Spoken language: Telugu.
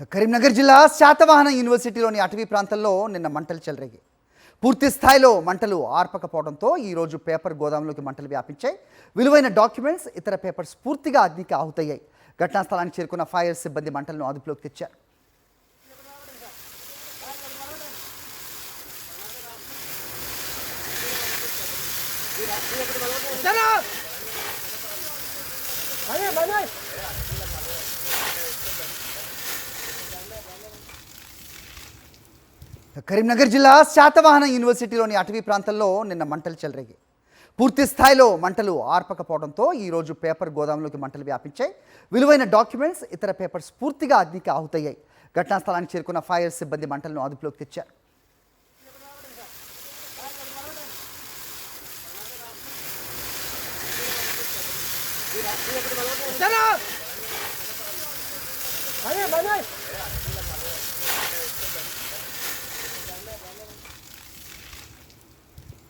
కరీంనగర్ జిల్లా శాతవాహన యూనివర్సిటీలోని అటవీ ప్రాంతంలో నిన్న మంటలు చెలరేగాయి. పూర్తి స్థాయిలో మంటలు ఆర్పకపోవడంతో ఈరోజు పేపర్ గోదాంలోకి మంటలు వ్యాపించాయి. విలువైన డాక్యుమెంట్స్, ఇతర పేపర్స్ పూర్తిగా అగ్నికి ఆహుతయ్యాయి. ఘటనా స్థలానికి చేరుకున్న ఫైర్ సిబ్బంది మంటలను అదుపులోకి తెచ్చారు. కరీంనగర్ జిల్లా శాతవాహన యూనివర్సిటీలోని అటవీ ప్రాంతంలో నిన్న మంటలు చెలరేగాయి. పూర్తి స్థాయిలో మంటలు ఆర్పకపోవడంతో ఈరోజు పేపర్ గోదాంలోకి మంటలు వ్యాపించాయి. విలువైన డాక్యుమెంట్స్, ఇతర పేపర్స్ పూర్తిగా అగ్నికి ఆహుతయ్యాయి. ఘటనా స్థలానికి చేరుకున్న ఫైర్ సిబ్బంది మంటలను అదుపులోకి తెచ్చారు. Sana!